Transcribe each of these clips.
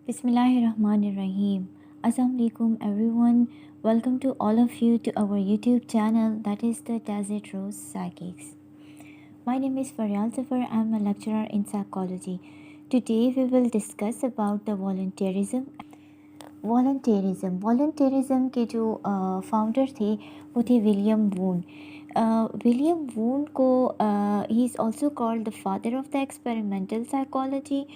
Bismillahirrahmanirrahim. Assalamu alaikum everyone. Welcome to all of you to our YouTube channel, that is the Desert Rose Psychics. My name is Faryal Zafar. I am a lecturer in psychology. Today we will discuss about the voluntarism. Voluntarism के जो founder थे वो थे William वून. William वून को he is also called the father of the experimental psychology,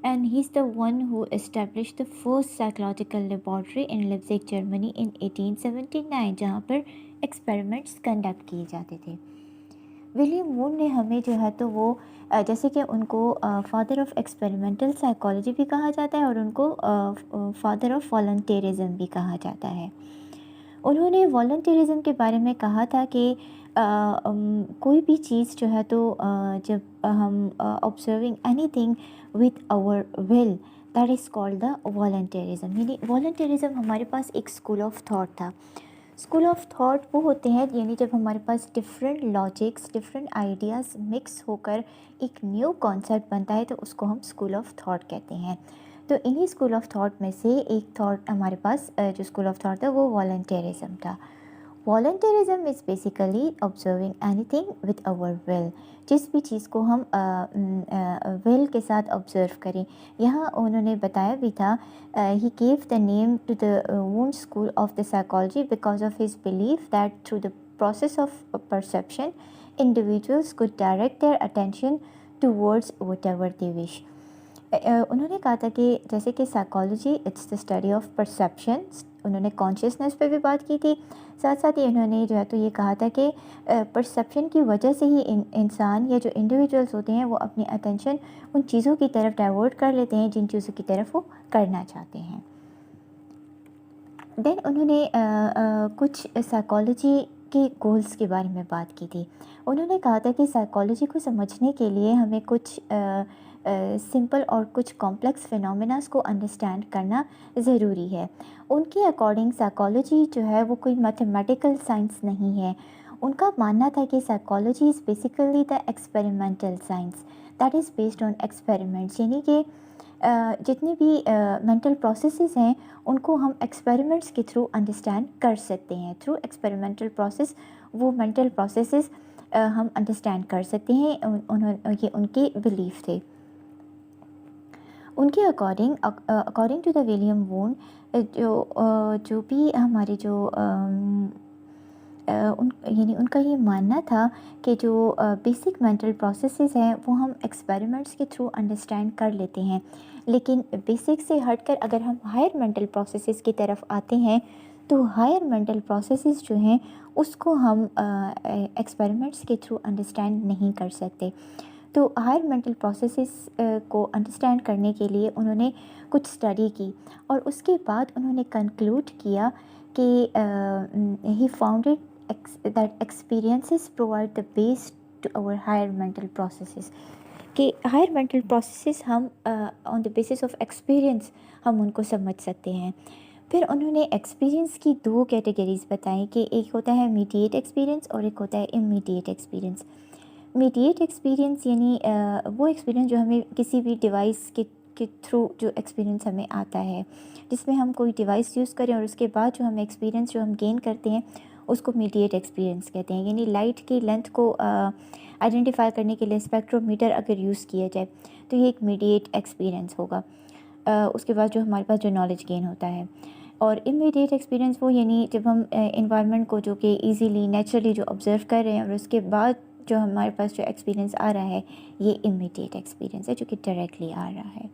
and he's the one who established the first psychological laboratory in Leipzig, Germany in 1879, जहाँ पर experiments conduct किए जाते थे. विलियम वून ने हमें जो है तो वो जैसे कि उनको फादर ऑफ एक्सपेरिमेंटल साइकोलॉजी भी कहा जाता है और उनको फादर ऑफ वॉलंटियरिज्म भी कहा जाता है. उन्होंने वॉलंटियरिज्म के बारे में कहा था कि कोई भी चीज़ जो है तो जब हम observing anything with our will, that is called the voluntarism. यानी वॉलंटियरिज्म हमारे पास एक स्कूल ऑफ थॉट था. स्कूल ऑफ थॉट वो होते हैं यानी जब हमारे पास different logics, different ideas mix होकर एक न्यू कॉन्सेप्ट बनता है तो उसको हम स्कूल ऑफ थॉट कहते हैं. तो इन्हीं स्कूल ऑफ थॉट में से एक थॉट हमारे पास जो स्कूल ऑफ थॉट था वो वॉलंटियरिज्म था. Volunteerism is basically observing anything with our will. जिस भी चीज़ को हम विल के साथ ऑब्ज़र्व करें. यहाँ उन्होंने बताया भी था he gave the name to the Wundt school of the psychology because of his belief that through the process of perception individuals could direct their attention towards whatever they wish. उन्होंने कहा था कि जैसे कि psychology it's the study of perception. उन्होंने consciousness पे भी बात की थी. साथ साथ ही उन्होंने जो है तो ये कहा था कि परसेप्शन की वजह से ही इंसान या जो इंडिविजुअल्स होते हैं वो अपनी अटेंशन उन चीज़ों की तरफ डाइवर्ट कर लेते हैं जिन चीज़ों की तरफ वो करना चाहते हैं. देन उन्होंने कुछ साइकोलॉजी के गोल्स के बारे में बात की थी. उन्होंने कहा था कि साइकोलॉजी को समझने के लिए हमें कुछ सिंपल और कुछ कॉम्प्लेक्स फिनोमेनास को अंडरस्टैंड करना ज़रूरी है. उनके अकॉर्डिंग साइकोलॉजी जो है वो कोई मैथमेटिकल साइंस नहीं है. उनका मानना था कि psychology is basically the experimental science that is based on experiments. यानी कि जितनी भी मेंटल प्रोसेसेस हैं उनको हम एक्सपेरिमेंट्स के थ्रू अंडरस्टैंड कर सकते हैं. थ्रू एक्सपेरिमेंटल प्रोसेस वो मेंटल प्रोसेसेस हम अंडरस्टैंड कर सकते हैं. ये उनके बिलीफ थे. उनके अकॉर्डिंग टू द विलियम वून जो भी हमारे जो यानी उनका ये मानना था कि जो बेसिक मेंटल प्रोसेसेस हैं वो हम एक्सपेरिमेंट्स के थ्रू अंडरस्टैंड कर लेते हैं. लेकिन बेसिक से हटकर अगर हम हायर मेंटल प्रोसेसेस की तरफ आते हैं तो हायर मेंटल प्रोसेसेस जो हैं उसको हम एक्सपेरिमेंट्स के थ्रू अंडरस्टैंड नहीं कर सकते. तो हायर मेंटल प्रोसेसेस को अंडरस्टैंड करने के लिए उन्होंने कुछ स्टडी की और उसके बाद उन्होंने कंक्लूड किया कि he founded that experiences provide the base to our higher mental processes. कि हायर मेंटल प्रोसेसेस हम on the basis of experience हम उनको समझ सकते हैं. फिर उन्होंने एक्सपीरियंस की दो कैटेगरीज़ बताई कि एक होता है मीडिएट एक्सपीरियंस और एक होता है इमीडिएट एक्सपीरियंस. मीडिएट एक्सपीरियंस यानी वो एक्सपीरियंस जो हमें किसी भी डिवाइस के थ्रू जो एक्सपीरियंस हमें आता है, जिसमें हम कोई डिवाइस यूज़ करें और उसके बाद जो हम एक्सपीरियंस जो हम गेन करते हैं उसको मीडिएट एक्सपीरियंस कहते हैं. यानी लाइट की लेंथ को आइडेंटिफाई करने के लिए स्पेक्ट्रोमीटर अगर यूज़ किया जाए तो ये एक मीडिएट एक्सपीरियंस होगा. उसके बाद जो हमारे पास जो नॉलेज गेन होता है. और इमीडिएट एक्सपीरियंस वो यानी जब हम इन्वायरमेंट को जो कि ईजीली नेचुरली जो ऑब्ज़र्व कर रहे हैं और उसके बाद जो हमारे पास जो एक्सपीरियंस आ रहा है ये इमीडिएट एक्सपीरियंस है जो कि डायरेक्टली आ रहा है.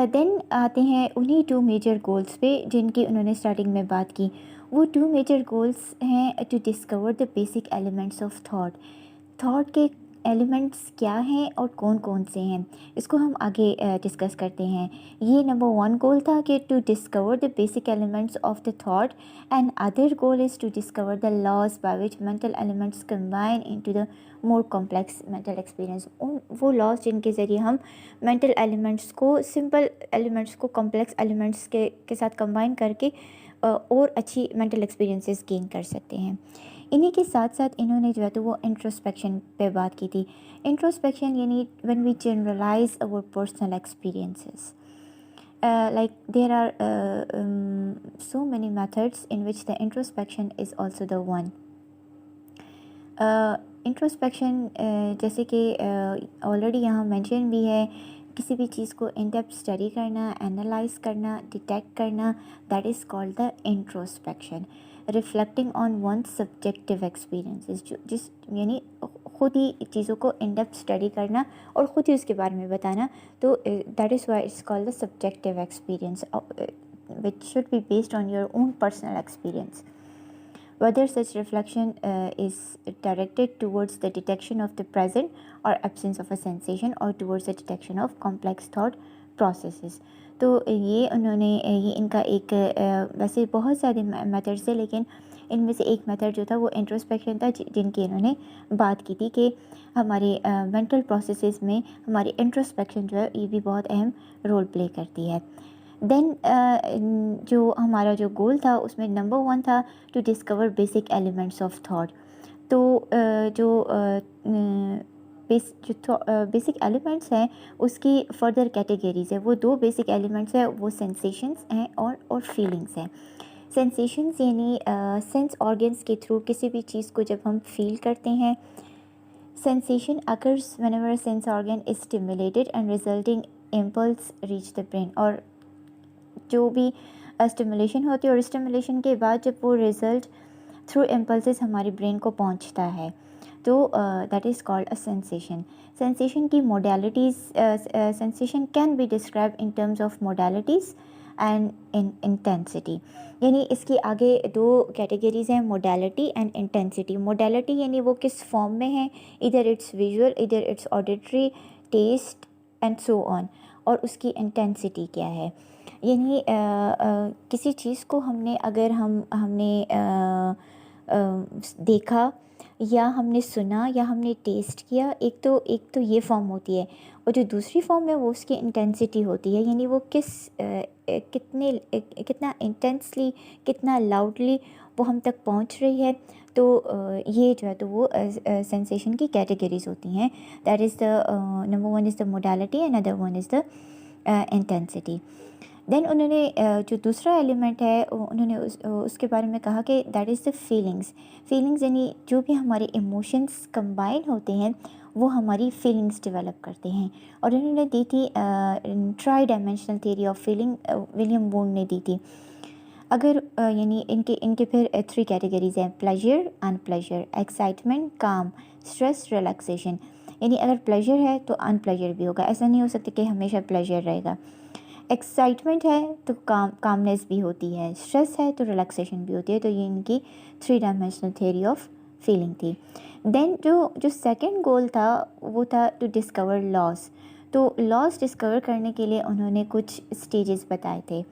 देन आते हैं उन्हीं टू मेजर गोल्स पे जिनकी उन्होंने स्टार्टिंग में बात की. वो टू मेजर गोल्स हैं to discover the basic elements of thought. Thought के एलिमेंट्स क्या हैं और कौन कौन से हैं इसको हम आगे डिस्कस करते हैं. ये नंबर 1 गोल था कि to discover the basic elements of the thought and other goal is to discover the laws by which mental elements combine into the more complex mental experience. उन वो लॉज जिनके ज़रिए हम मेंटल एलिमेंट्स को simple elements को complex elements के साथ combine करके और अच्छी मेंटल एक्सपीरियंसेस गेन कर सकते हैं. इन्हीं के साथ साथ इन्होंने जो है तो वो इंट्रोस्पेक्शन पे बात की थी. इंट्रोस्पेक्शन यानी when we generalize our personal experiences. Like there are so many methods in which the introspection is also the one. Introspection जैसे कि ऑलरेडी यहाँ मेंशन भी है, किसी भी चीज़ को इन डेप्थ स्टडी करना, एनालाइज करना, डिटेक्ट करना, that is called the introspection. Reflecting on one subjective experiences, जो जिस यानी ख़ुद ही चीज़ों को इन डेप्थ स्टडी करना और ख़ुद ही उसके बारे में बताना, तो that is why it's called the subjective experience which should be based on your own personal experience. Whether such reflection is directed towards the detection of the present or absence of a sensation or towards the detection of complex thought processes. तो ये उन्होंने ये इनका एक वैसे बहुत सारे methods थे, लेकिन इनमें से एक मेथड जो था वो इंट्रोस्पेक्शन था, जिनकी इन्होंने बात की थी कि हमारे मेंटल प्रोसेसेस में हमारी इंट्रोस्पेक्शन जो है ये भी बहुत अहम रोल प्ले करती है. देन जो हमारा जो गोल था उसमें नंबर 1 था to discover basic elements of thought. तो जो बेसिक एलिमेंट्स हैं उसकी फर्दर कैटेगरीज है. वो 2 बेसिक एलिमेंट्स हैं, वो सेंसेशंस हैं और फीलिंग्स हैं. सेंसेशंस यानी सेंस ऑर्गन्स के थ्रू किसी भी चीज़ को जब हम फील करते हैं. Sensation occurs whenever a sense organ is stimulated and resulting impulse reach the brain. और जो भी स्टिमुलेशन होती है और स्टिमुलेशन के बाद जब वो रिज़ल्ट थ्रू इम्पल्सेस हमारे ब्रेन को पहुंचता है, तो that is called a sensation. Sensation की modalities, sensation can be describe in terms of modalities and in intensity. यानी इसकी आगे 2 कैटेगरीज़ हैं, मोडालिटी एंड इंटेंसिटी. मोडालिटी यानी वो किस फॉर्म में है, इधर इट्स विजुअल, इधर it's auditory, taste and so on. और उसकी इंटेंसिटी क्या है, यानी किसी चीज़ को हमने देखा या हमने सुना या हमने टेस्ट किया, एक तो ये फॉर्म होती है, और जो दूसरी फॉर्म है वो उसकी इंटेंसिटी होती है, यानी वो कितना इंटेंसली, कितना लाउडली वो हम तक पहुंच रही है. तो ये जो है तो वो सेंसेशन की कैटेगरीज होती हैं. That is the number 1 is the modality and other 1 is the intensity. Then उन्होंने जो दूसरा एलिमेंट है उन्होंने उसके बारे में कहा कि that is the feelings. Feelings यानी जो भी हमारे इमोशंस कंबाइन होते हैं वो हमारी फीलिंग्स डेवलप करते हैं. और इन्होंने दी थी try dimensional theory of feeling, William wound ने दी थी. अगर यानी इनके फिर 3 कैटेगरीज हैं, प्लेजर, अनप्लेजर, एक्साइटमेंट, काम, स्ट्रेस, रिलैक्सेशन. यानी अगर प्लेजर है तो अनप्लेजर भी होगा, ऐसा नहीं हो सकता कि हमेशा प्लेजर रहेगा. एक्साइटमेंट है तो कामनेस भी होती है, स्ट्रेस है तो रिलैक्सेशन भी होती है. तो ये इनकी 3 डायमेंशनल थ्योरी ऑफ फीलिंग थी. देन जो सेकंड गोल था वो था टू डिस्कवर लॉस. तो लॉस डिस्कवर करने के लिए उन्होंने कुछ स्टेजेस बताए थे.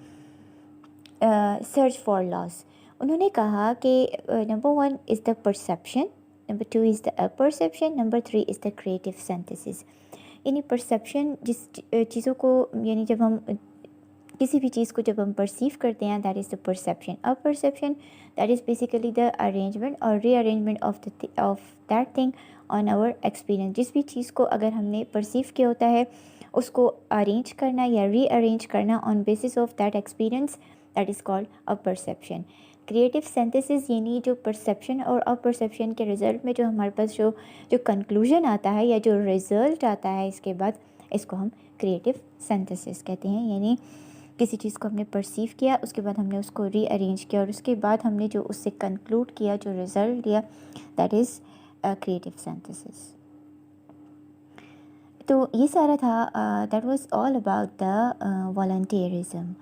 Search for laws. उन्होंने कहा कि number 1 is the perception, number 2 is the apperception, number 3 is the creative synthesis. यानी परसेप्शन जिस चीज़ों को, यानी जब हम किसी भी चीज़ को जब हम परसीव करते हैं, that is the perception. Apperception that is basically the arrangement और rearrangement of that thing on our experience. जिस भी चीज़ को अगर हमने परसीव किया होता है उसको अरेंज करना या रीअरेंज करना on basis of that experience, that is called a perception. Creative synthesis यानी जो परसेप्शन और अपरसेप्शन के रिज़ल्ट में जो हमारे पास जो कंक्लूजन आता है या जो रिज़ल्ट आता है इसके बाद, इसको हम क्रिएटिव सिंथेसिस कहते हैं. यानी किसी चीज़ को हमने परसीव किया, उसके बाद हमने उसको रीअरेंज किया और उसके बाद हमने जो उससे कंक्लूड किया, जो रिज़ल्ट दिया, दैट इज़ क्रिएटिव सिंथेसिस. तो ये सारा था, that was all about the volunteerism.